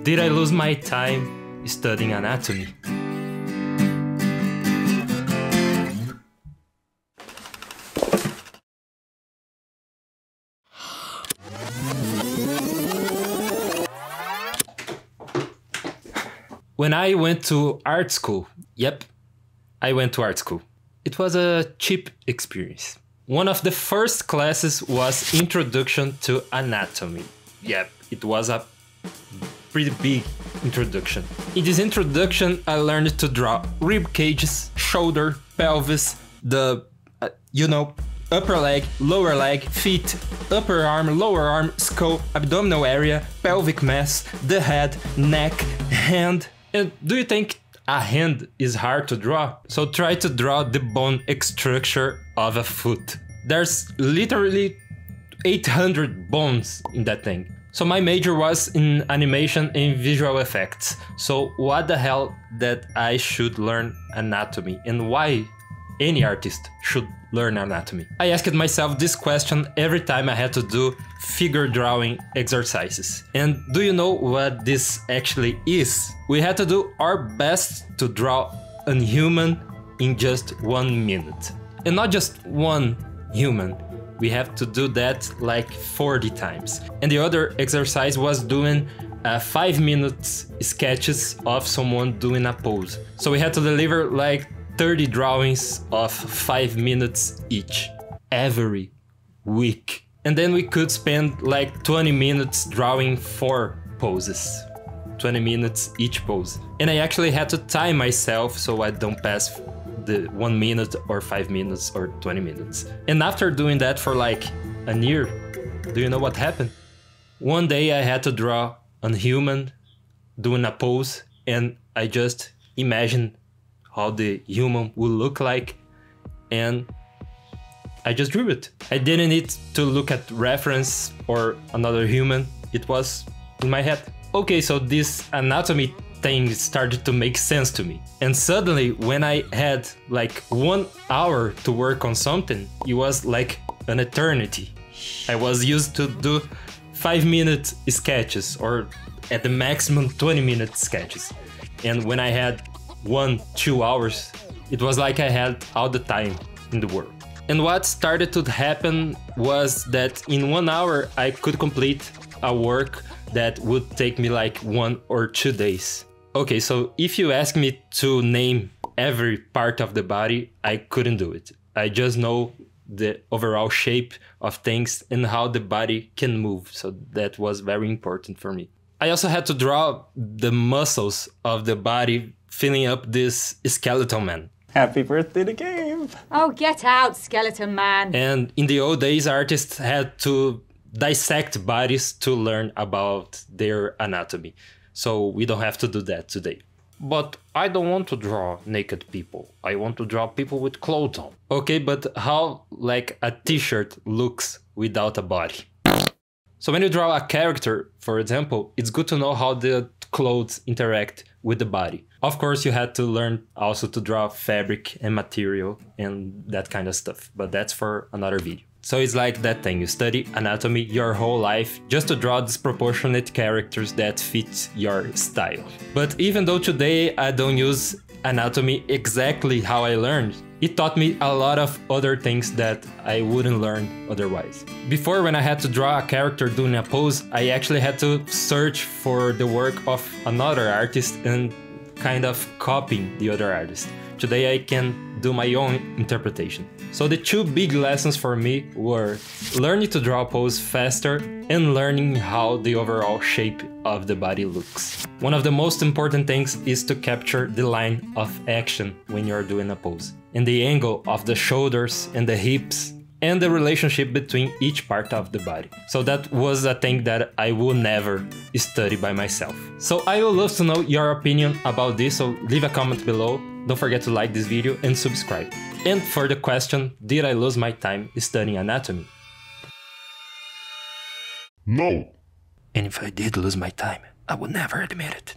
Did I lose my time studying anatomy? When I went to art school, yep, I went to art school. It was a cheap experience. One of the first classes was Introduction to Anatomy. Yep, it was a pretty big introduction. In this introduction, I learned to draw rib cages, shoulder, pelvis, the, upper leg, lower leg, feet, upper arm, lower arm, skull, abdominal area, pelvic mass, the head, neck, hand. And do you think a hand is hard to draw? So try to draw the bone structure of a foot. There's literally 800 bones in that thing. So my major was in animation and visual effects. So what the hell that I should learn anatomy, and why any artist should learn anatomy? I asked myself this question every time I had to do figure drawing exercises. And do you know what this actually is? We had to do our best to draw a human in just 1 minute. And not just one human. We have to do that like 40 times. And the other exercise was doing 5 minutes sketches of someone doing a pose. So we had to deliver like 30 drawings of 5 minutes each every week. And then we could spend like 20 minutes drawing 4 poses. 20 minutes each pose. And I actually had to time myself so I don't pass the 1 minute or 5 minutes or 20 minutes. And after doing that for like a year, do you know what happened? One day I had to draw a human doing a pose, and I just imagined how the human would look like, and I just drew it. I didn't need to look at reference or another human, it was in my head. Okay, so this anatomy thing started to make sense to me. And suddenly, when I had like 1 hour to work on something, it was like an eternity. I was used to do 5-minute sketches, or at the maximum 20-minute sketches. And when I had 1-2 hours, it was like I had all the time in the world. And what started to happen was that in 1 hour I could complete a work that would take me like 1 or 2 days. Okay, so if you ask me to name every part of the body, I couldn't do it. I just know the overall shape of things and how the body can move, so that was very important for me. I also had to draw the muscles of the body filling up this skeleton man. Happy birthday to Gabe! Oh, get out, skeleton man! And in the old days, artists had to dissect bodies to learn about their anatomy. So we don't have to do that today. But I don't want to draw naked people. I want to draw people with clothes on. Okay, but how like a t-shirt looks without a body? So when you draw a character, for example, it's good to know how the clothes interact with the body. Of course, you had to learn also to draw fabric and material and that kind of stuff, but that's for another video. So it's like that thing, you study anatomy your whole life just to draw disproportionate characters that fit your style. But even though today I don't use anatomy exactly how I learned, it taught me a lot of other things that I wouldn't learn otherwise. Before, when I had to draw a character doing a pose, I actually had to search for the work of another artist and kind of copying the other artist. Today I can do my own interpretation. So the 2 big lessons for me were learning to draw a pose faster and learning how the overall shape of the body looks. One of the most important things is to capture the line of action when you're doing a pose, and the angle of the shoulders and the hips, and the relationship between each part of the body. So that was a thing that I will never study by myself. So I would love to know your opinion about this, so leave a comment below. Don't forget to like this video and subscribe. And for the question, did I lose my time studying anatomy? No! And if I did lose my time, I would never admit it.